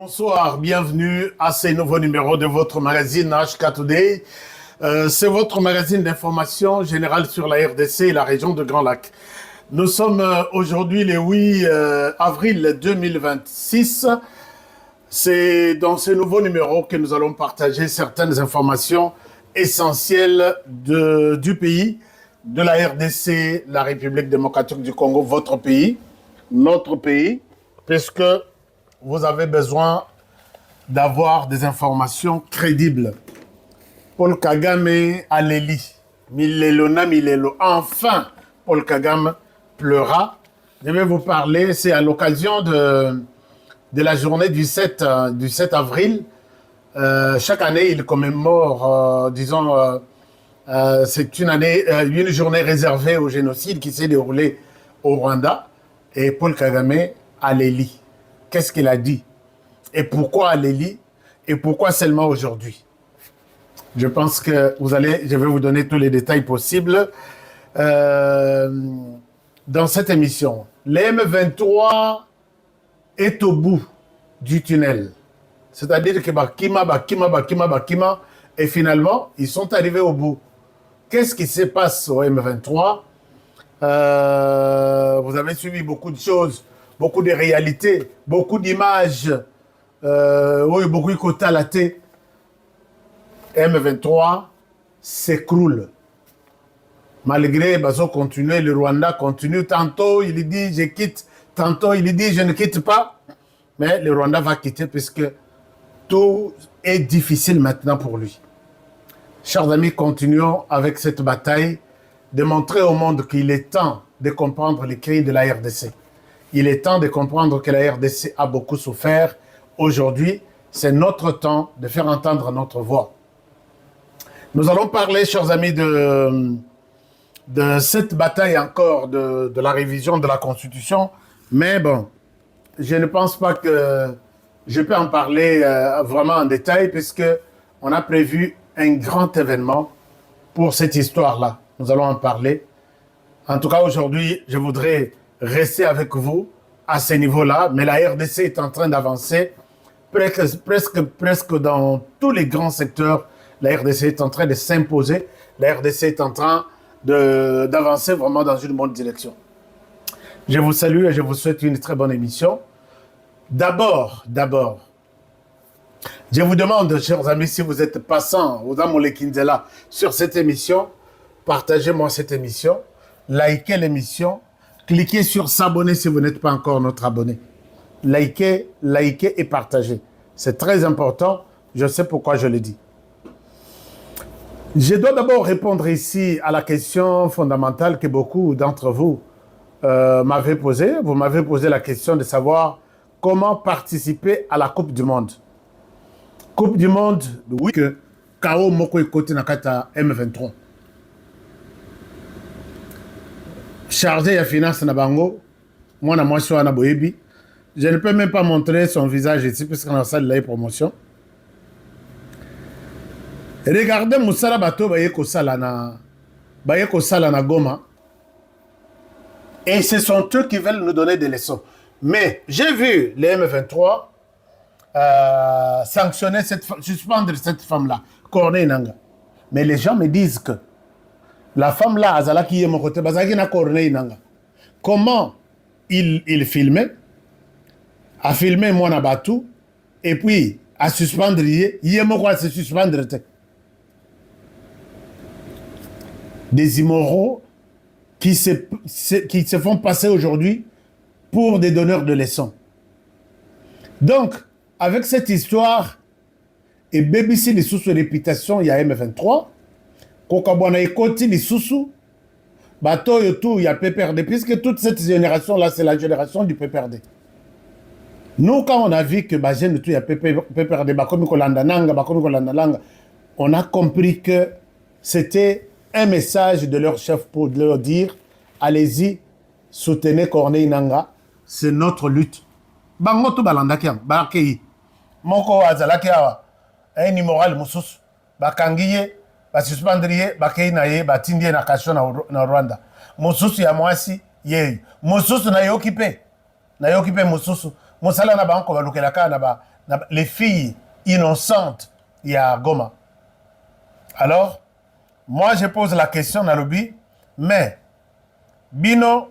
Bonsoir, bienvenue à ce nouveau numéro de votre magazine HK Today. C'est votre magazine d'information générale sur la RDC et la région de Grand Lac. Nous sommes aujourd'hui le 8 avril 2026. C'est dans ce nouveau numéro que nous allons partager certaines informations essentielles du pays, de la RDC, la République démocratique du Congo, votre pays, notre pays, puisque vous avez besoin d'avoir des informations crédibles. Paul Kagame a l'Eli. Milelo na milelo. Enfin, Paul Kagame pleura. Je vais vous parler, c'est à l'occasion de la journée du 7 avril. Chaque année, il commémore, c'est une journée réservée au génocide qui s'est déroulé au Rwanda. Et Paul Kagame a l'Eli. Qu'est-ce qu'il a dit? Et pourquoi Alélie? Et pourquoi seulement aujourd'hui? Je pense que je vais vous donner tous les détails possibles dans cette émission. L'M23 est au bout du tunnel. C'est-à-dire que Bakima, et finalement, ils sont arrivés au bout. Qu'est-ce qui se passe au M23? Vous avez suivi beaucoup de choses, beaucoup de réalités, beaucoup d'images. Oui, beaucoup de côté à la tête. M23 s'écroule. Malgré Bazo continuer, le Rwanda continue. Tantôt il dit je quitte, tantôt il dit je ne quitte pas. Mais le Rwanda va quitter puisque tout est difficile maintenant pour lui. Chers amis, continuons avec cette bataille de montrer au monde qu'il est temps de comprendre les cris de la RDC. Il est temps de comprendre que la RDC a beaucoup souffert. Aujourd'hui, c'est notre temps de faire entendre notre voix. Nous allons parler, chers amis, de cette bataille encore de la révision de la Constitution. Mais bon, je ne pense pas que je peux en parler vraiment en détail puisqu'on a prévu un grand événement pour cette histoire-là. Nous allons en parler. En tout cas, aujourd'hui, je voudrais rester avec vous à ce niveau-là, mais la RDC est en train d'avancer presque dans tous les grands secteurs. La RDC est en train de s'imposer. La RDC est en train d'avancer vraiment dans une bonne direction. Je vous salue et je vous souhaite une très bonne émission. D'abord, je vous demande, chers amis, si vous êtes passants aux Amolekindela sur cette émission, partagez-moi cette émission, likez l'émission, cliquez sur s'abonner si vous n'êtes pas encore notre abonné. Likez et partagez. C'est très important. Je sais pourquoi je le dis. Je dois d'abord répondre ici à la question fondamentale que beaucoup d'entre vous m'avez posée. Vous m'avez posé la question de savoir comment participer à la Coupe du Monde. Coupe du Monde, oui, que Kao Moko Ekote Nakata M23. Chargé à finance Nabango, moi, je suis à Boebi. Je ne peux même pas montrer son visage ici, puisqu'on a la salle de la promotion. Regardez Moussala Bato Bayeko Salana Goma. Et ce sont eux qui veulent nous donner des leçons. Mais j'ai vu les M23 suspendre cette femme-là, Corneille Nanga. Mais les gens me disent que la femme-là, Azala qui est mon côté, Bazaki na Corneille Nanga. Comment il filmait, a filmé moi na Batou, et puis à suspendre, il y a quoi se suspendre. Des immoraux qui se font passer aujourd'hui pour des donneurs de leçons. Donc, avec cette histoire, et BBC les sous réputation, il y a M23, Kokabwana et Koti les sous, Bato et tout, il y a PPRD, puisque toute cette génération-là, c'est la génération du PPRD. Nous, quand on a vu que Bajen, il y a PPRD, on a compris que c'était un message de leur chef pour leur dire allez-y, soutenez Corneille Nanga, c'est notre lutte. Bangoto balandakiam, bakei. Moko azalaki awa, un immoral musus, bakangiye, basuspendriye, bakei naye, batindie na kasho na Rwanda. Mususu ya mwasi, yeye. Mususu na yokipe mususu. Mosala na banko balukelaka les filles innocentes, il y a Goma. Alors, moi, je pose la question dans le but, mais, bino,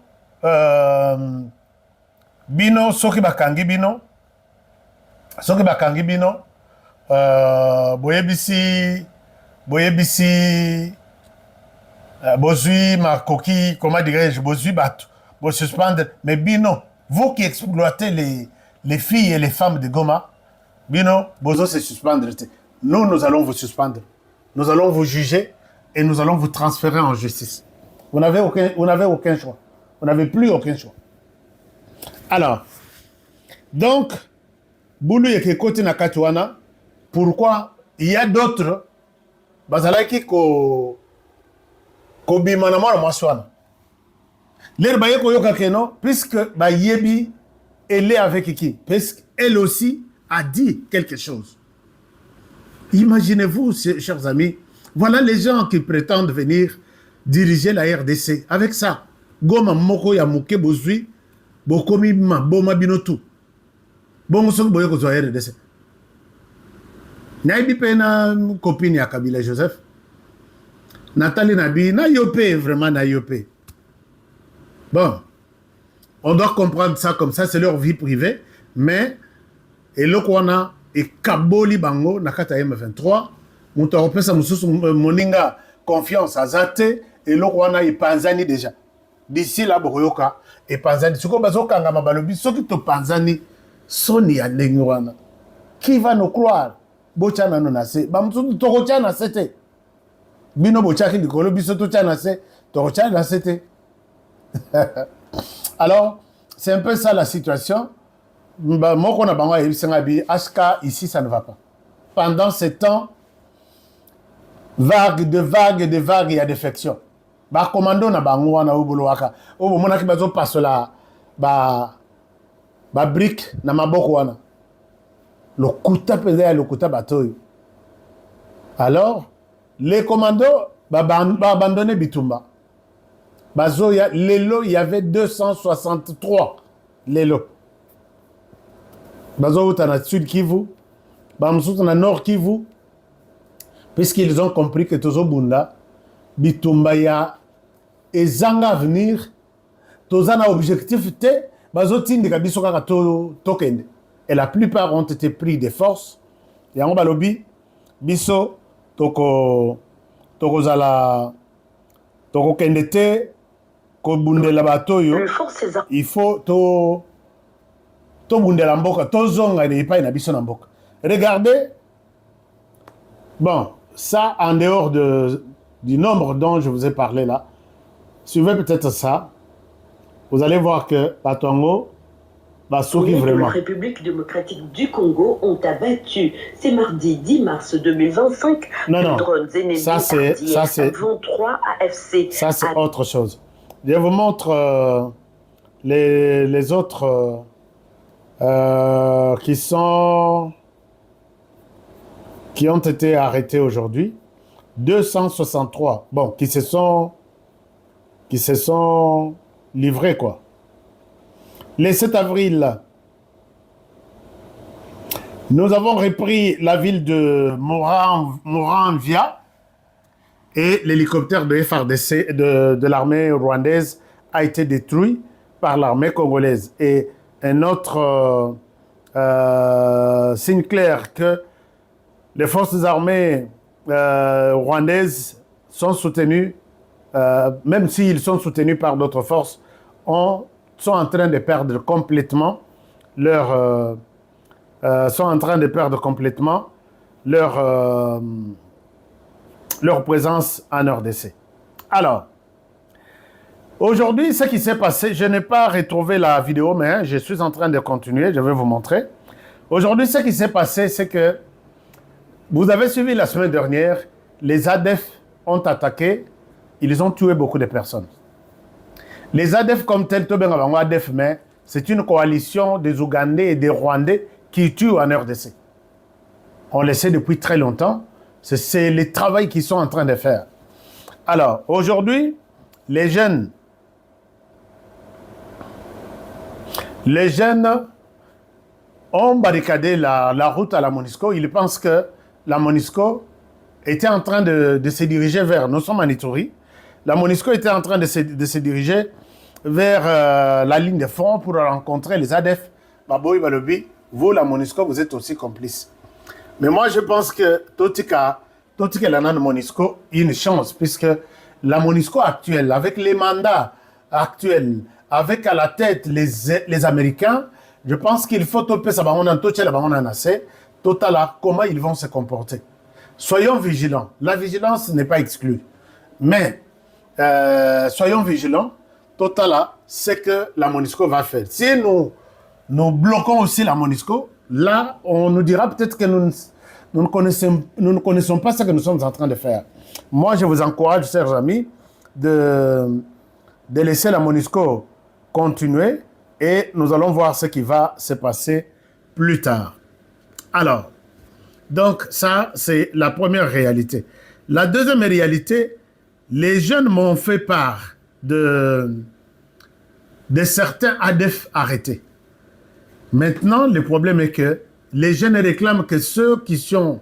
soki bakangi bino, boyebisi, bozui makoki, comment dirais-je, bozui batu, bo suspendre, mais bino, vous qui exploitez les filles et les femmes de Goma, bino, bozo se suspendre. Nous allons vous suspendre. Nous allons vous juger et nous allons vous transférer en justice. Vous n'avez aucun choix. Vous n'avez plus aucun choix. Alors, donc, Boulou yeke koti na katuana, pourquoi il y a d'autres, bazalaki ko bima na mwana mwaswana. L'air baye ko yoka keno, puisque ba yebi, elle est avec qui? Parce qu'elle aussi a dit quelque chose. Imaginez-vous, chers amis, voilà les gens qui prétendent venir diriger la RDC. Avec ça, Goma moko ya muke bozui, bokomi boma binotu. Bon, ce que vous avez RDC. Naibi pe na copine ya Kabila Joseph. Nathalie Nabi, na yopé, vraiment na yopé. Bon, on doit comprendre ça comme ça, c'est leur vie privée, mais, et le kwana, et Kaboli Bango, Nakata M23, Mouta Opesa Moussous Moninga, confiance à Zate, et le kwana, et Panzani déjà. D'ici là, Boroyoka, et Panzani, ce qu'on bazoka ngama balobi, ce qui te Panzani, Soni à Nenguana. Qui va nous croire? Bochana non assez. Bamsou Torochana c'était. Bino Bochaki du Kolo, Bisoto Chanase, Torochana c'était. Alors, c'est un peu ça la situation. Moi, qu'on a bango Aska, ici, ça ne va pas. Pendant ce temps, vague, il y a défection. Ba commando na bango na ubulu waka. Obo mona ki bazo passe la ba brique na maboko wana. Le kuta pesé le kuta batoyo. Alors, les commandos ba abandonné Bitumba. Bazo ya lelo il y avait 263 lelo. Bazo utana sud Kivu, bamsuta na nord Kivu. Puisqu'ils ont compris que Tozo Bunda Bitumba ya ezanga avenir, Tozana objectif te, bazo tindika biso kaka tokende. Et la plupart ont été pris de force. Yango balobi biso toko zala toko kende te ko bundela batoyo. Il faut to bundela mboka, to zonga ne ipai na biso na mboka. Regardez, bon, ça en dehors du nombre dont je vous ai parlé là, suivez peut-être ça, vous allez voir que Batongo, Basouki vraiment. La République démocratique du Congo ont abattu, c'est mardi 10 mars 2025, non, drones ennemis ça c'est 23 AFC. Ça c'est autre chose. Je vous montre les autres qui ont été arrêtés aujourd'hui. 263, bon, qui se sont livrés, quoi. Le 7 avril, nous avons repris la ville de Moranvia et l'hélicoptère de FARDC de l'armée rwandaise a été détruit par l'armée congolaise. Et un autre signe clair que les forces armées rwandaises sont soutenues, même s'ils sont soutenus par d'autres forces, sont en train de perdre complètement leur présence en RDC. Alors, aujourd'hui, ce qui s'est passé, je n'ai pas retrouvé la vidéo, mais je suis en train de continuer, je vais vous montrer. Aujourd'hui, ce qui s'est passé, c'est que vous avez suivi la semaine dernière, les ADF ont attaqué, ils ont tué beaucoup de personnes. Les ADF comme tel, ADF, mais c'est une coalition des Ougandais et des Rwandais qui tuent en RDC. On le sait depuis très longtemps, c'est le travail qu'ils sont en train de faire. Alors, aujourd'hui, les jeunes ont barricadé la route à la MONUSCO. Ils pensent que la MONUSCO était en train de se diriger vers... Nous sommes en Ituri. La MONUSCO était en train de se diriger vers la ligne de front pour rencontrer les ADF. Baboui Balobi, vous, la MONUSCO, vous êtes aussi complices. Mais moi, je pense que Totika l'ana de MONUSCO, il y a une chance, puisque la MONUSCO actuelle, avec les mandats actuels, avec à la tête les Américains, je pense qu'il faut toper ça, comment ils vont se comporter. Soyons vigilants. La vigilance n'est pas exclue. Mais, soyons vigilants. Totala, c'est que la MONUSCO va faire. Si nous bloquons aussi la MONUSCO, là, on nous dira peut-être que nous ne connaissons pas ce que nous sommes en train de faire. Moi, je vous encourage, chers amis, de laisser la MONUSCO continuer et nous allons voir ce qui va se passer plus tard. Alors, donc ça, c'est la première réalité. La deuxième réalité, les jeunes m'ont fait part de certains ADF arrêtés. Maintenant, le problème est que les jeunes réclament que ceux qui sont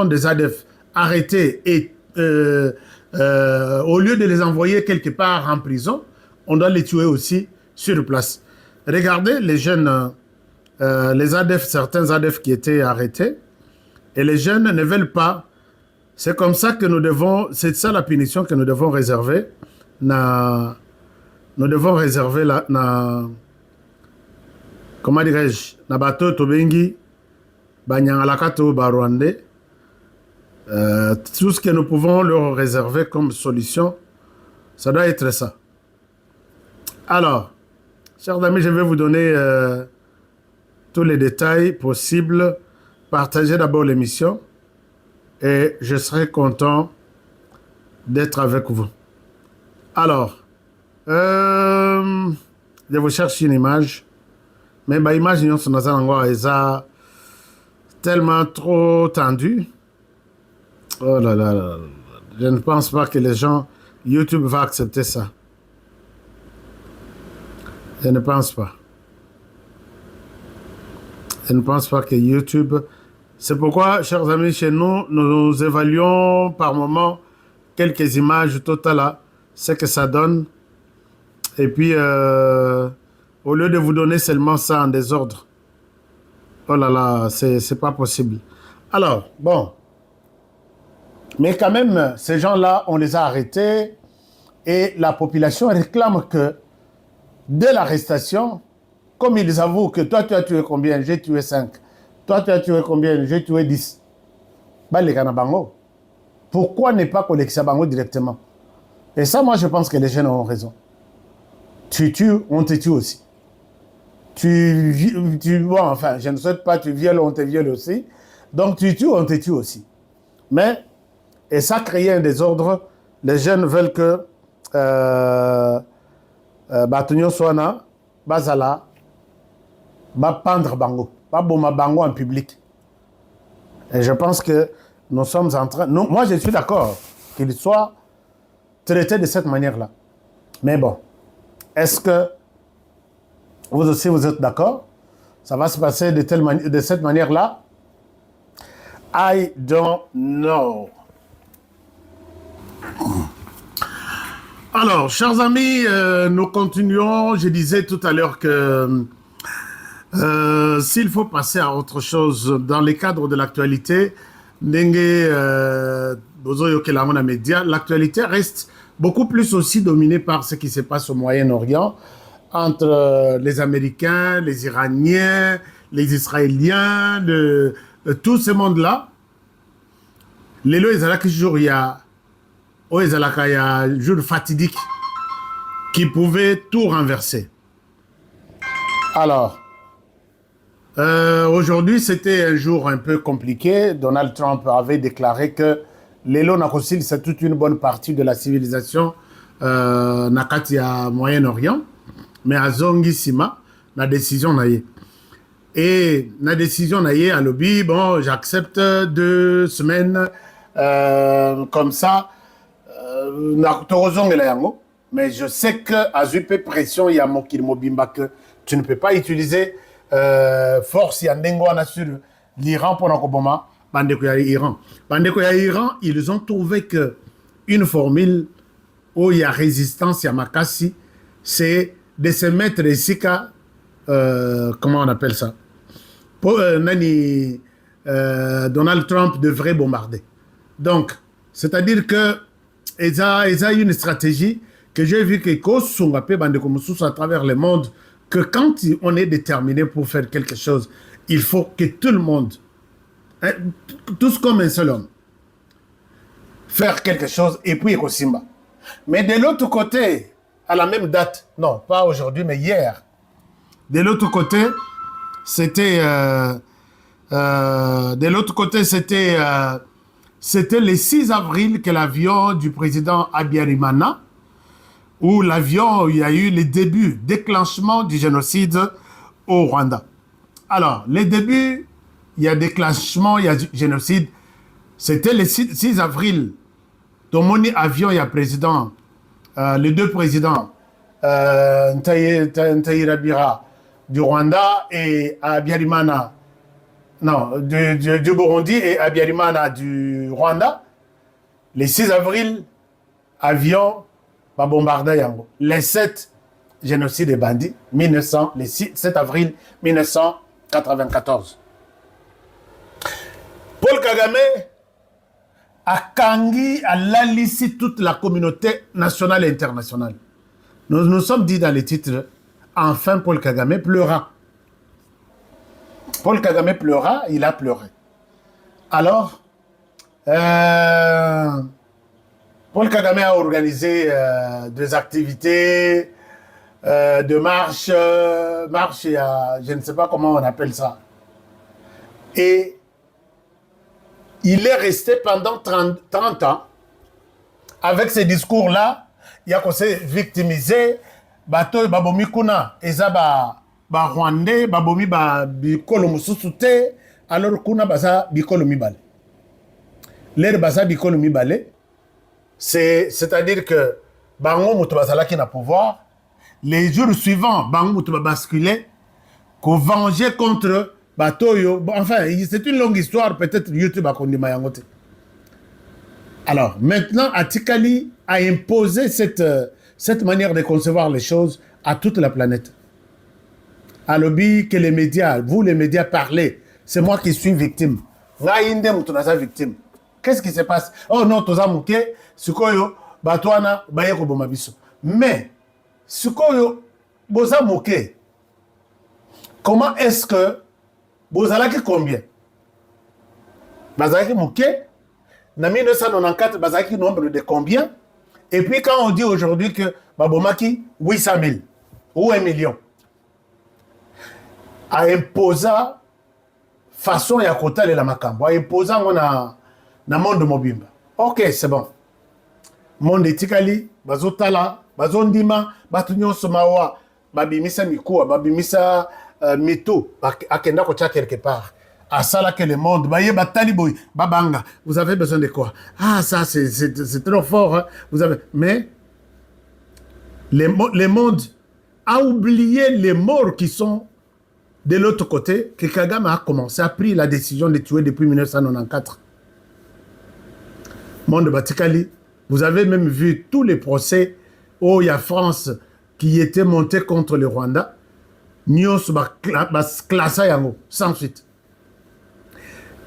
des ADF arrêtés et au lieu de les envoyer quelque part en prison, on doit les tuer aussi sur place. Regardez les jeunes, les ADF, certains ADF qui étaient arrêtés, et les jeunes ne veulent pas. C'est comme ça que c'est ça la punition que nous devons réserver. Nous devons réserver comment dirais-je, na bato tobengi, banyangalakato barwandais. Tout ce que nous pouvons leur réserver comme solution, ça doit être ça. Alors, chers amis, je vais vous donner tous les détails possibles. Partagez d'abord l'émission et je serai content d'être avec vous. Alors, je vous cherche une image, mais l'image est tellement trop tendue. Oh là là là, je ne pense pas que les gens, YouTube va accepter ça. Je ne pense pas. Je ne pense pas que YouTube... C'est pourquoi, chers amis, chez nous, nous évaluons par moment quelques images totales, ce que ça donne. Et puis, au lieu de vous donner seulement ça en désordre, oh là là, c'est pas possible. Alors, bon. Mais quand même, ces gens-là, on les a arrêtés et la population réclame que dès l'arrestation, comme ils avouent que toi, tu as tué combien? J'ai tué 5. Toi, tu as tué combien? J'ai tué 10. Bah, les Kanabango. Pourquoi ne pas collecter Bango directement? Et ça, moi, je pense que les jeunes ont raison. Tu tues, on te tue aussi. Bon, enfin, je ne souhaite pas, tu violes, on te viole aussi. Donc, tu tues, on te tue aussi. Mais, et ça crée un désordre. Les jeunes veulent que Batunyo Soana, Bazala, va pendre Bango, va bomber Bango en public. Et je pense que nous sommes en train... moi, je suis d'accord qu'il soit traité de cette manière-là. Mais bon, est-ce que vous aussi, vous êtes d'accord? Ça va se passer de cette manière-là? I don't know. Alors, chers amis, nous continuons. Je disais tout à l'heure que s'il faut passer à autre chose dans les cadres de l'actualité, l'actualité reste beaucoup plus aussi dominée par ce qui se passe au Moyen-Orient, entre les Américains, les Iraniens, les Israéliens, tout ce monde-là. Les lois, il y a un jour fatidique qui pouvait tout renverser. Alors, aujourd'hui, c'était un jour un peu compliqué. Donald Trump avait déclaré que les lois Nakosil, c'est toute une bonne partie de la civilisation Nakatia Moyen-Orient, mais à Zongisima, la décision naïe. Et la décision naïe à lobby, bon, j'accepte 2 semaines comme ça. Mais je sais que à Zupe pression, il y a Mokil Mobimba que tu ne peux pas utiliser force ya ndenge wana sur l'Iran pour nakoboma bandeko ya Iran. Bandeko ya Iran, ils ont trouvé que une formule où il y a résistance ya makasi, c'est de se mettre ici comment on appelle ça? Pour, Donald Trump devrait bombarder. Donc, c'est-à-dire que ils ont une stratégie que j'ai vu que à travers le monde, que quand on est déterminé pour faire quelque chose, il faut que tout le monde, tous comme un seul homme, faire quelque chose et puis Kosimba. Mais de l'autre côté, à la même date, non, pas aujourd'hui, mais hier, de l'autre côté, c'était c'était le 6 avril que l'avion du président Habyarimana, où l'avion, il y a eu le début, déclenchement du génocide au Rwanda. Alors, le début, il y a déclenchement, il y a génocide. C'était le 6 avril. Dans mon avion, il y a président, les deux présidents, Ntayirabira du Rwanda et Habyarimana, non, du Burundi et Habyarimana du Rwanda. Le 6 avril, avion, va bombarder Yango. Les 7 génocides et bandits, le 7 avril 1994. Paul Kagame a kangi, a lalissi toute la communauté nationale et internationale. Nous nous sommes dit dans les titres, enfin Paul Kagame pleura. Paul Kagame pleura, il a pleuré. Alors, Paul Kagame a organisé des activités de marche, je ne sais pas comment on appelle ça. Et il est resté pendant 30 ans avec ces discours-là. Il a commencé à victimiser bato babomi kuna ezaba ba Rwandais babomi ba bikolo mususu te alors kuna baza bikolo mibale. L'air baza bikolo mibale, c'est-à-dire que bango muto bazalaki na pouvoir, les jours suivants bango muto ba basculer ko venger contre Batoyo. Enfin, c'est une longue histoire, peut-être YouTube a connu Mayangote. Alors, maintenant, Atikali a imposé cette manière de concevoir les choses à toute la planète. À lobby que les médias, vous les médias parlez, c'est moi qui suis victime. Victime. Qu'est-ce qui se passe? Oh non, toza mouké, sukoyo, batwana, bayeko bomabiso. Mais, sukoyo, boza mouké, comment est-ce que bozalaki combien? Bazalaki mouké, en 1994, bazalaki nombre de combien? Et puis quand on dit aujourd'hui que babomaki 800 000 ou 1 million, a imposé façon ya kota la makambo, a imposé na monde mobimba. Ok, c'est bon. Monde etikali, bazotala, bazondima, batunyo somawa, babimisa mikuwa, babimisa mito, akenda kocha quelque part. À ça là que le monde, babanga, vous avez besoin de quoi? Ah, ça c'est trop fort. Hein? Vous avez, mais le monde a oublié les morts qui sont de l'autre côté, que Kagame a commencé, a pris la décision de tuer depuis 1994. Monde Batikali, vous avez même vu tous les procès où il y a France qui était montée contre le Rwanda. Nyos classé sans suite.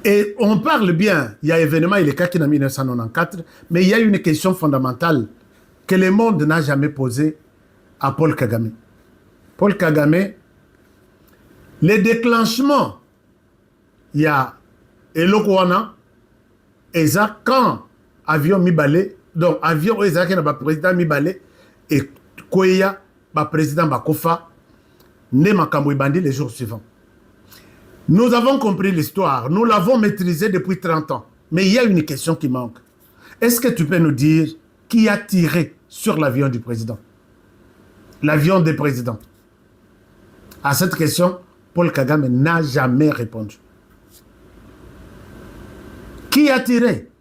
Et on parle bien, il y a événement, il est cas en 1994, mais il y a une question fondamentale que le monde n'a jamais posée à Paul Kagame. Paul Kagame, le déclenchement, il y a Elokwana, et ça, quand avion Mibale, donc avion Ezaki n'a pas président Mibale, et Kouya, président Bakofa, né Makambo Bandi les jours suivants. Nous avons compris l'histoire, nous l'avons maîtrisée depuis 30 ans. Mais il y a une question qui manque. Est-ce que tu peux nous dire qui a tiré sur l'avion du président? L'avion des présidents. À cette question, Paul Kagame n'a jamais répondu. Qui a tiré?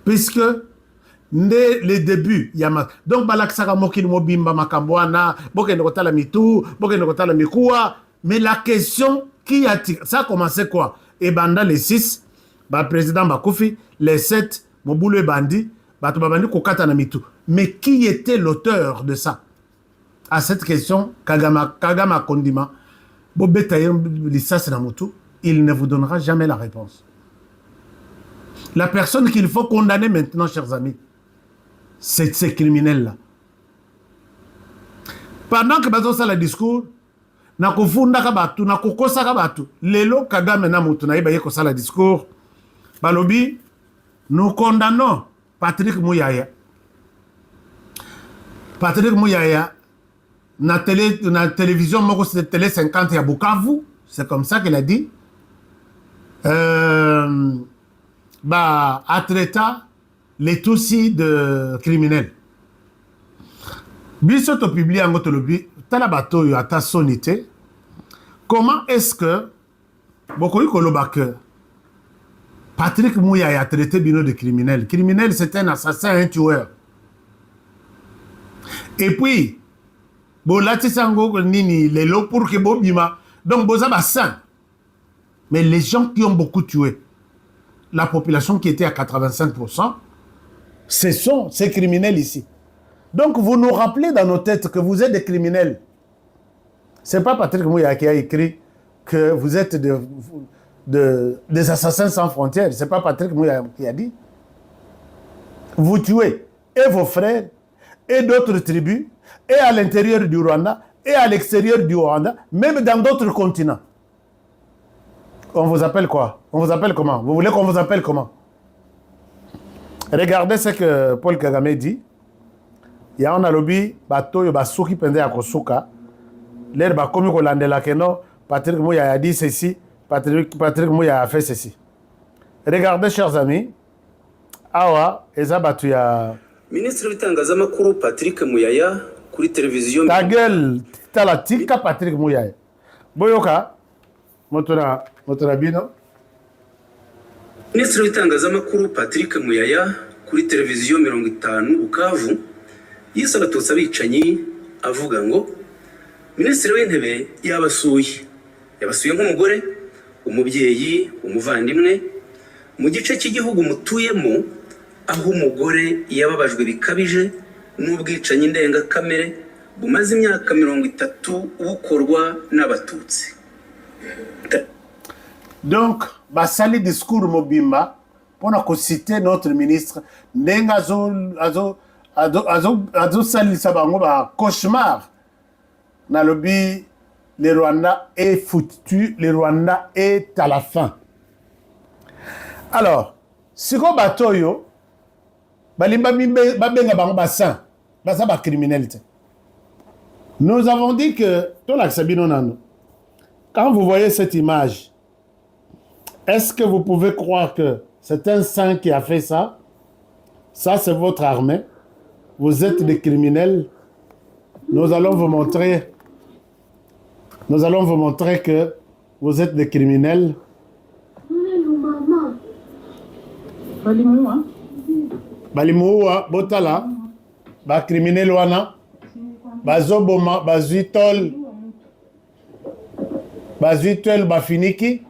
Puisque dès le début, il y a donc Balaksaka Mokil Mobimba Makambwana, Bokenokotala Mitu, Bokenokotala Mikua. Mais la question qui a tiré, ça a commencé quoi? Et pendant les 6, le président Bakoufi, les 7, Mobulo et Bandi, Batobabandi Kokata Namitu. Mais qui était l'auteur de ça? À cette question, Kagama Kondima, Bobetayen Lissas Namutu, il ne vous donnera jamais la réponse. La personne qu'il faut condamner maintenant, chers amis, c'est ces criminels-là. Pendant que bazo sala discours, na kufunda kabatu, na kukosa kabatu, lelo Kagame na mutu na iba yeko sala discours, balobi, nous condamnons Patrick Mouyaya. Patrick Mouyaya, na télévision, moko c'est télé 50 à Bukavu, c'est comme ça qu'il a dit. A traité les Tutsis de criminels. Biso to publié en Gotolobi, Talabato yo ata sonité. Comment est-ce que beaucoup de Patrick Mouyaya a traité Bino de criminel? Criminel, c'est un assassin, un tueur. Et puis, Bolati Sango Nini, les lots pour que Bobima. Donc, Bozaba saint. Mais les gens qui ont beaucoup tué, la population qui était à 85%, ce sont ces criminels ici. Donc, vous nous rappelez dans nos têtes que vous êtes des criminels. Ce n'est pas Patrick Mouyaya qui a écrit que vous êtes des assassins sans frontières. Ce n'est pas Patrick Mouyaya qui a dit. Vous tuez et vos frères et d'autres tribus, et à l'intérieur du Rwanda, et à l'extérieur du Rwanda, même dans d'autres continents. On vous appelle quoi? On vous appelle comment? Vous voulez qu'on vous appelle comment? Regardez ce que Paul Kagame dit. Il y a un lobby, bateau, il y a souki pende à Kosuka. L'air va comme qu'on l'andela que non. Patrick Mouyaya a dit ceci. Patrick Mouyaya a fait ceci. Regardez, chers amis. Awa, eza batu ya. Ministre w'itangazamakuru Patrick Mouyaya kuri televiziyo. Ta gueule, talatika Patrick Mouyaya. Boyoka, motora bino. Ministre w'itangazamakuru Patrick Mouyaya kuri televiziyo 50 Bukavu yise abatutsi abicanyi avuga ngo Ministre w'intebe yabasuye nk'umugore, umubyeyi, umuvandimwe mu gice cy'igihugu mutuyemo aho umugore yababajwe bikabije n'ubwicanyi ndengakamere bumaze imyaka 30 bukorwa n'abatutsi. Donc, basali discours mobimba pour citer notre ministre ndenga azo sali sabango ba cauchemar na lobby. Le Rwanda est foutu, le Rwanda est à la fin. Alors, si on batoyo, criminalité. Nous avons dit que, quand vous voyez cette image, est-ce que vous pouvez croire que c'est un saint qui a fait ça? Ça, c'est votre armée. Vous êtes des criminels. Nous allons vous montrer que vous êtes des criminels. Balimoua, Botala, ba criminel wana, bazoboma, bazuitol, bafiniki,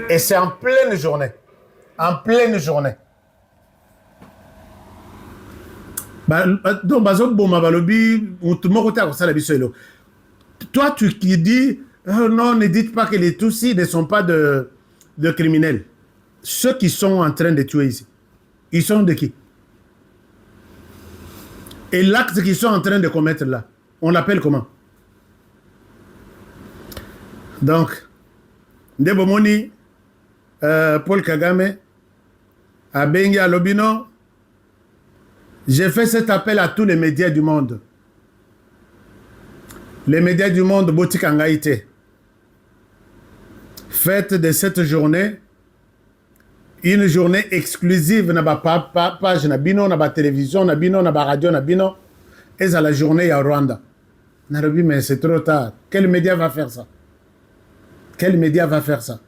et c'est en pleine journée. En pleine journée. Donc, toi, tu qui dis, oh non, ne dites pas que les Tutsis ne sont pas de criminels. Ceux qui sont en train de tuer ici, ils sont de qui? Et l'acte qu'ils sont en train de commettre là, on l'appelle comment? Donc, Ndebomoni, Paul Kagame, Abengi Alobino, j'ai fait cet appel à tous les médias du monde. Les médias du monde, Botikangaïté. Faites de cette journée une journée exclusive. Na ba page, na bino, na ba télévision, na bino, na ba radio, na bino. Et à la journée à Rwanda. Narobi, mais c'est trop tard. Quel média va faire ça? Quel média va faire ça?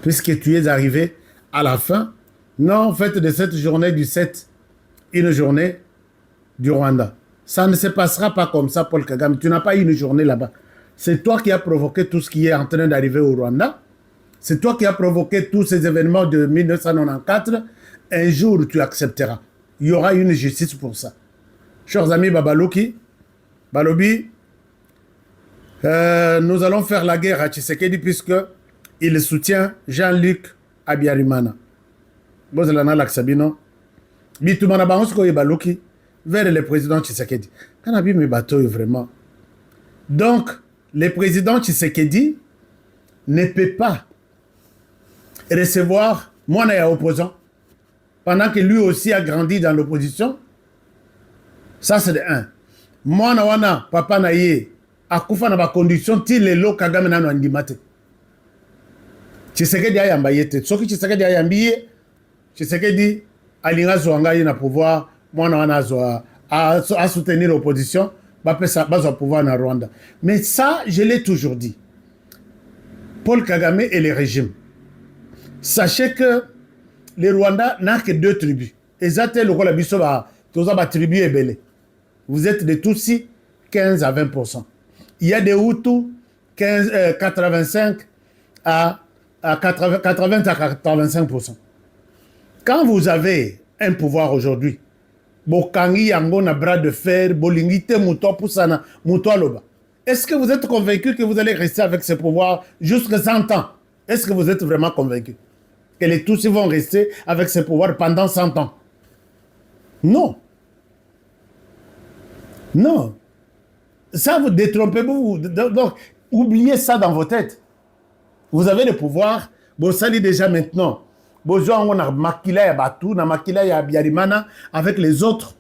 Puisque tu es arrivé à la fin. Non, faites de cette journée du 7 une journée du Rwanda. Ça ne se passera pas comme ça, Paul Kagame. Tu n'as pas une journée là-bas. C'est toi qui as provoqué tout ce qui est en train d'arriver au Rwanda. C'est toi qui as provoqué tous ces événements de 1994. Un jour, tu accepteras. Il y aura une justice pour ça. Chers amis Babalouki, Balobi, nous allons faire la guerre à Tshisekedi puisque il soutient Jean-Luc Abiyarimana. Bozalana Laksabino. Bitumana Bangosko et Balouki vers le président Tshisekedi. Kanabi me bateau vraiment. Donc, le président Tshisekedi ne peut pas recevoir moi et opposant pendant que lui aussi a grandi dans l'opposition. Ça c'est de un. Moi wana papa na ye akufa na ba condition ti lelo Kagame nano andimate. Tshisekedi ayamba yete. Soki Tshisekedi ayambiye Tshisekedi alinga zwanga na pouvoir moi wana zwa à soutenir l'opposition ba pouvoir na Rwanda. Mais ça je l'ai toujours dit. Paul Kagame et le régime. Sachez que le Rwanda n'a que 2 tribus. Exactement le rôle biso ba toza ba tribu ebele. Vous êtes des Tutsis 15 à 20%. Il y a des Hutus 85 à 80 à 85%. Quand vous avez un pouvoir aujourd'hui, bokangi yango na bras de fer, bolingite muto pusana muto aloba. Est-ce que vous êtes convaincu que vous allez rester avec ce pouvoir jusqu'à 100 ans? Est-ce que vous êtes vraiment convaincu que les Tutsis vont rester avec ce pouvoir pendant 100 ans? Non. Non. Ça, vous détrompez-vous. Donc, oubliez ça dans vos têtes. Vous avez le pouvoir. Bon, ça dit déjà maintenant. Bon, on a Makila ya Batu, na Makila ya Abiyarimana avec les autres.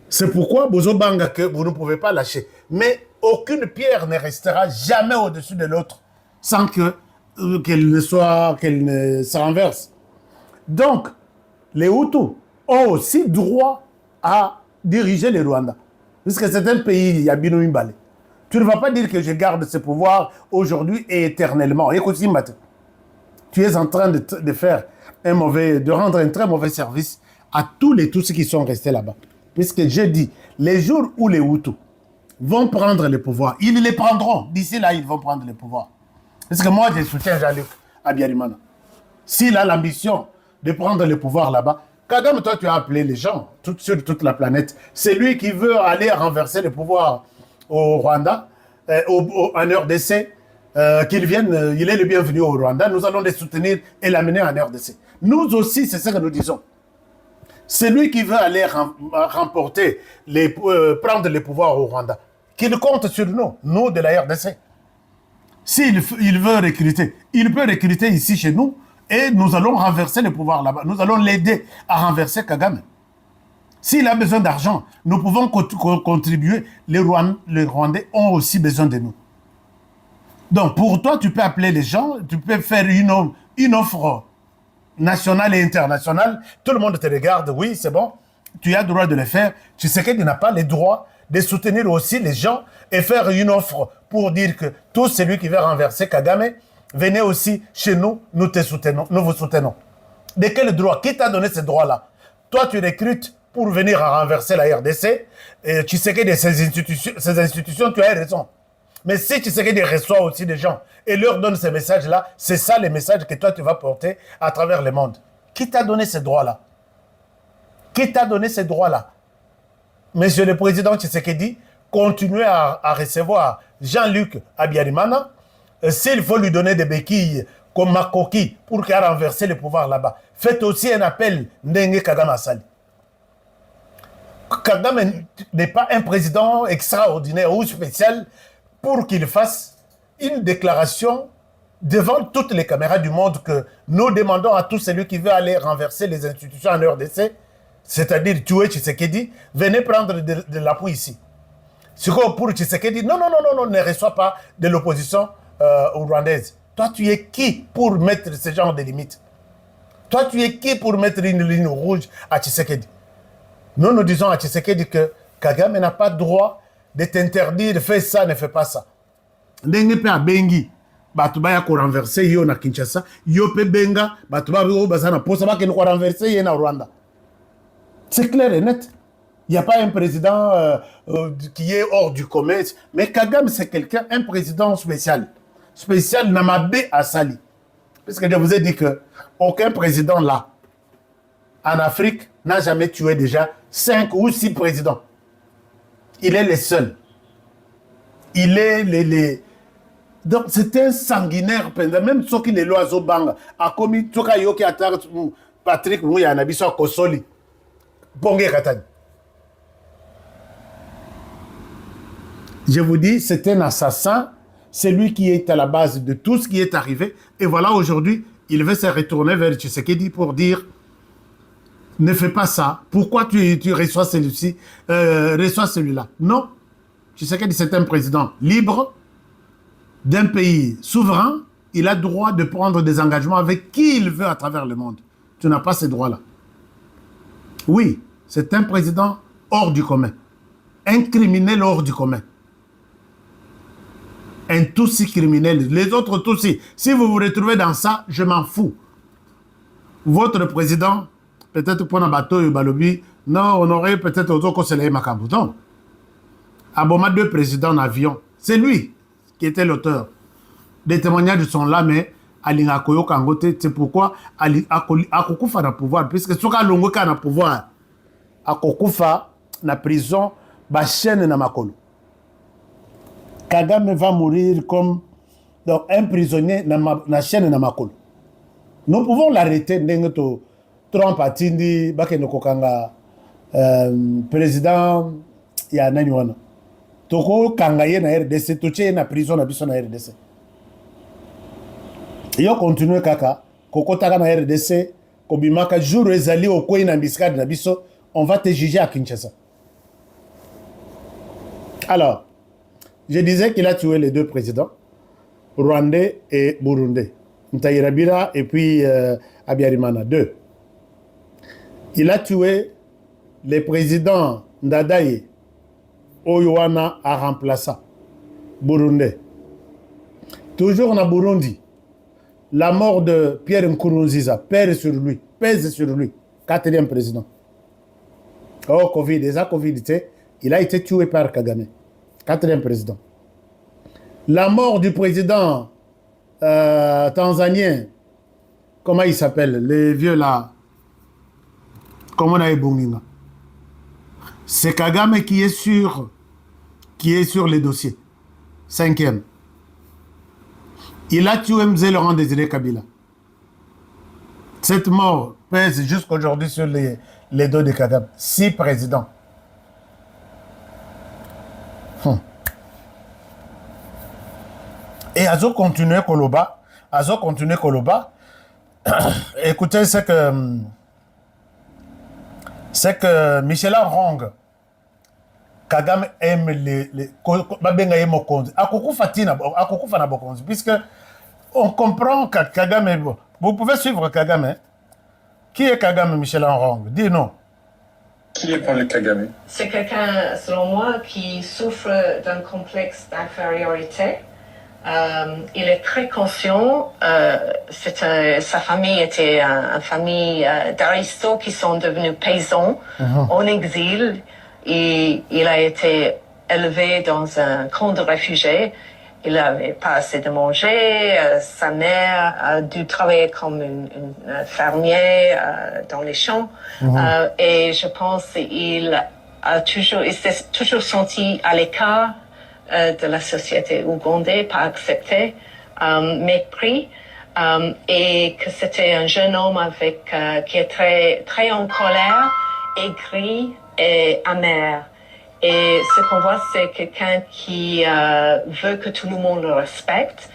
C'est pourquoi Bozo Banga que vous ne pouvez pas lâcher. Mais aucune pierre ne restera jamais au-dessus de l'autre sans qu'elle ne se renverse. Donc, les Hutus ont aussi droit à diriger le Rwanda. Puisque c'est un pays, il y a Bino Imbale. Tu ne vas pas dire que je garde ce pouvoir aujourd'hui et éternellement. Écoute, tu es en train de faire de rendre un très mauvais service à tous les Tutsis qui sont restés là-bas. Puisque j'ai dit, les jours où les Hutus vont prendre le pouvoir, ils les prendront. D'ici là, ils vont prendre le pouvoir. Parce que moi, je soutiens Jean-Luc Abiyarimana. S'il a l'ambition de prendre le pouvoir là-bas, Kagame, toi, tu as appelé les gens sur toute la planète. C'est lui qui veut aller renverser le pouvoir au Rwanda, en RDC, qu'il vienne, il est le bienvenu au Rwanda. Nous allons les soutenir et l'amener en RDC. Nous aussi, c'est ce que nous disons. C'est lui qui veut aller remporter, prendre le pouvoir au Rwanda. Qu'il compte sur nous, nous de la RDC. S'il veut recruter, il peut recruter ici chez nous. Et nous allons renverser le pouvoir là-bas. Nous allons l'aider à renverser Kagame. S'il a besoin d'argent, nous pouvons contribuer. Les Rwandais ont aussi besoin de nous. Donc, pour toi, tu peux appeler les gens, tu peux faire une offre nationale et internationale. Tout le monde te regarde, oui, c'est bon. Tu as le droit de le faire. Tu sais que tu n'as pas le droit de soutenir aussi les gens et faire une offre pour dire que tout celui qui veut renverser Kagame, venez aussi chez nous, nous te soutenons, nous vous soutenons. De quel droit? Qui t'a donné ce droit-là? Toi, tu recrutes pour venir renverser la RDC. Et tu sais que de ces institutions, tu as raison. Mais si tu sais que reçois aussi des gens et leur donne ces messages-là, c'est ça les messages que toi, tu vas porter à travers le monde. Qui t'a donné ce droit-là? Qui t'a donné ce droit-là? Monsieur le Président Tshisekedi, continuez à recevoir Jean-Luc Abiyarimana. S'il faut lui donner des béquilles comme Makoki pour qu'il a renversé le pouvoir là-bas, faites aussi un appel Ndenge Kagame Asali. Kagame n'est pas un président extraordinaire ou spécial pour qu'il fasse une déclaration devant toutes les caméras du monde que nous demandons à tout celui qui veut aller renverser les institutions en RDC, c'est-à-dire tuer Tshisekedi, venez prendre de l'appui ici. Pour Tshisekedi, non, ne reçoit pas de l'opposition rwandaise. Toi, tu es qui pour mettre ce genre de limites? Toi, tu es qui pour mettre une ligne rouge à Tshisekedi? Nous disons à Tshisekedi que Kagame n'a pas droit de t'interdire de faire ça, ne fais pas ça. Ndenge pe abengi batuba ya ko renverser yo na Kinshasa, yo pe benga batuba yo bazana posa ba ke ko renverser yo na Rwanda. C'est clair et net. Il n'y a pas un président qui est hors du commerce. Mais Kagame, c'est quelqu'un, un président spécial. Spécial Namabé Assali. Parce que je vous ai dit qu'aucun président là, en Afrique, n'a jamais tué déjà 5 ou 6 présidents. Il est le seul. Il est les... Donc, c'est un sanguinaire. Même ceux qui les lois au bang, a commis tout cas yoki atar Patrick Mouya Nabiso Kosoli. Bongé Katani. Je vous dis, c'est un assassin. C'est lui qui est à la base de tout ce qui est arrivé. Et voilà, aujourd'hui, il veut se retourner vers Tshisekedi pour dire ne fais pas ça. Pourquoi tu reçois celui-ci, reçois celui-là? Non. Tshisekedi, c'est un président libre d'un pays souverain. Il a le droit de prendre des engagements avec qui il veut à travers le monde. Tu n'as pas ces droits-là. Oui, c'est un président hors du commun. Un criminel hors du commun. Un Tutsi criminel. Les autres Tutsis, si vous vous retrouvez dans ça, je m'en fous. Votre président, peut-être pour un bateau, Balobi, non, on aurait peut-être autre que c'est Makambu. Non. Aboma, 2 présidents en avion. C'est lui qui était l'auteur. Les témoignages sont là, mais Alinga Koyo Kangote, c'est pourquoi Akokufa na pouvoir. Puisque ce cas longo na pouvoir, Akokufa na prison, ba chaîne na makolo. Kagame va mourir comme donc, un prisonnier na chaîne na makolo. Nous pouvons l'arrêter. Trump a dit Bakeno Kokanga président ya nani wana. Toko kangaye na RDC, toche na prison na biso na RDC. Yo continue kaka, kokotaka na RDC, kobimaka jour ezali okoi na biskade na biso, on va te juger à Kinshasa. Alors, je disais qu'il a tué les 2 présidents, rwandais et burundais. Ntaïrabira et puis Abiyarimana, 2. Il a tué les présidents Ndadaye, Oyoana a remplacé burundais. Toujours en Burundi, la mort de Pierre Nkurunziza pèse sur lui, 4e président. Oh, Covid, déjà Covid, il a été tué par Kagame, 4e président. La mort du président tanzanien, comment il s'appelle, les vieux là, comment on a Bunginga. C'est Kagame qui est sur les dossiers. 5e. Il a tué M. Laurent Désiré Kabila. Cette mort pèse jusqu'aujourd'hui sur les dos de Kagame. 6 présidents. Et Azo continue Koloba. Écoutez, c'est que Michel Rong, Kagame aime les puisque on comprend que Kagame, vous pouvez suivre Kagame. Hein? Qui est Kagame, Michel Rong? Dis-nous. Qui est Paul Kagame? C'est quelqu'un, selon moi, qui souffre d'un complexe d'infériorité. Il est très conscient. Sa famille était une famille d'aristos qui sont devenus paysans en exil. Et il a été élevé dans un camp de réfugiés. Il n'avait pas assez de manger. Sa mère a dû travailler comme une fermière dans les champs. Et je pense qu'il s'est toujours senti à l'écart de la société ougandais, pas accepté, mépris. Et que c'était un jeune homme qui est très, très en colère, aigri et amer. Et ce qu'on voit, c'est quelqu'un qui veut que tout le monde le respecte.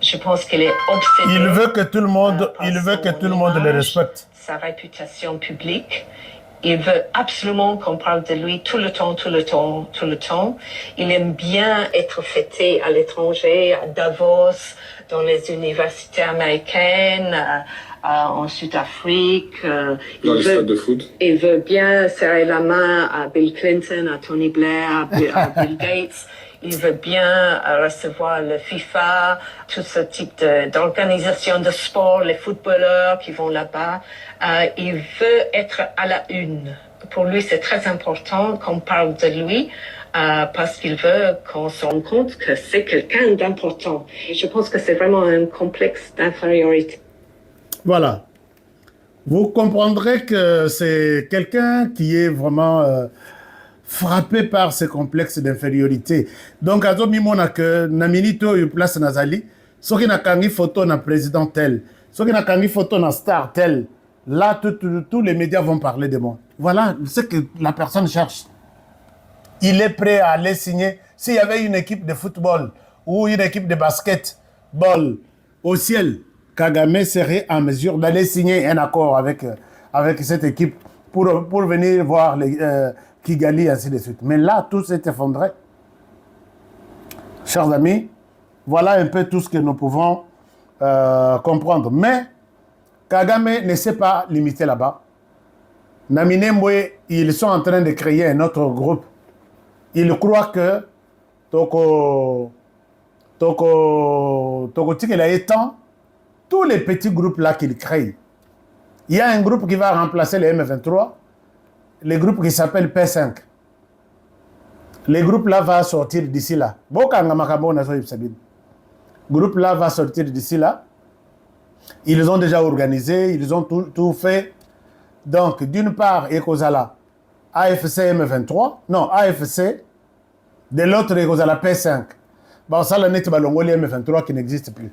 Je pense qu'il est obsédé. Il veut que tout le monde, le respecte. Sa réputation publique. Il veut absolument qu'on parle de lui tout le temps. Il aime bien être fêté à l'étranger, à Davos, dans les universités américaines, en Sud-Afrique. Dans les stades de foot. Il veut bien serrer la main à Bill Clinton, à Tony Blair, à Bill Gates. Il veut bien recevoir le FIFA, tout ce type d'organisation de sport, les footballeurs qui vont là-bas. Il veut être à la une pour lui, c'est très important qu'on parle de lui parce qu'il veut qu'on se rende compte que c'est quelqu'un d'important. Je pense que c'est vraiment un complexe d'infériorité. Voilà. Vous comprendrez que c'est quelqu'un qui est vraiment frappé par ce complexe d'infériorité. Donc, azo mimona que na minito yu place nazali, soki na kangi photo na président tel, soki na kangi photo na star tel, là, tous les médias vont parler de moi. Voilà ce que la personne cherche. Il est prêt à aller signer. S'il y avait une équipe de football ou une équipe de basketball au ciel, Kagame serait en mesure d'aller signer un accord avec cette équipe pour venir voir Kigali, ainsi de suite. Mais là, tout s'est effondré. Chers amis, voilà un peu tout ce que nous pouvons comprendre. Mais Kagame ne s'est pas limité là-bas. Namine Mbwe, ils sont en train de créer un autre groupe. Ils croient que Toko Tikela étant tous les petits groupes là qu'ils créent. Il y a un groupe qui va remplacer les M23, le groupe qui s'appelle P5. Le groupe là va sortir d'ici là. Le groupe là va sortir d'ici là. Ils ont déjà organisé, ils ont tout fait. Donc, d'une part, Ekozala, AFC M23, non, AFC, de l'autre, Ekozala P5. Bon, ça, la net balongoli M23 qui n'existe plus.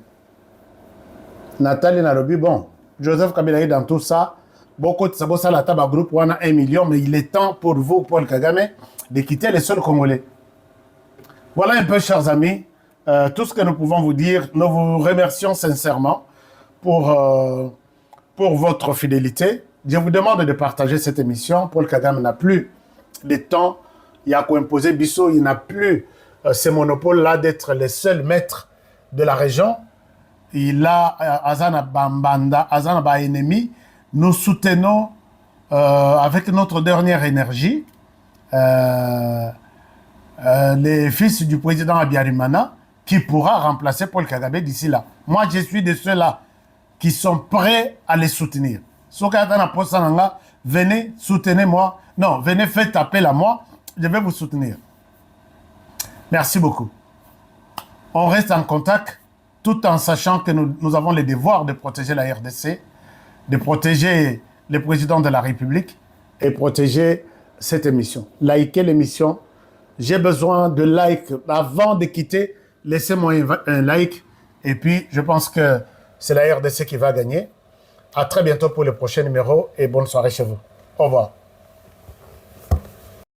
Nathalie Narobi, bon, Joseph Kabila est dans tout ça. Beaucoup de ça, la table groupe, on a 1 million, mais il est temps pour vous, Paul Kagame, de quitter les sols congolais. Voilà un peu, chers amis, tout ce que nous pouvons vous dire. Nous vous remercions sincèrement pour votre fidélité. Je vous demande de partager cette émission. Paul Kagame n'a plus de temps. Il a imposé Bissot, il n'a plus ce monopole-là d'être le seul maître de la région. Il a Azana Bambanda, Azana Ba ennemi. Nous soutenons avec notre dernière énergie les fils du président Abiyarimana qui pourra remplacer Paul Kagame d'ici là. Moi, je suis de ceux-là qui sont prêts à les soutenir. Venez, soutenez-moi. Non, venez, faites appel à moi. Je vais vous soutenir. Merci beaucoup. On reste en contact tout en sachant que nous avons le devoir de protéger la RDC, de protéger le président de la République et protéger cette émission. Likez l'émission. J'ai besoin de likes. Avant de quitter, laissez-moi un like. Et puis, je pense que c'est la RDC qui va gagner. À très bientôt pour le prochain numéro et bonne soirée chez vous. Au revoir.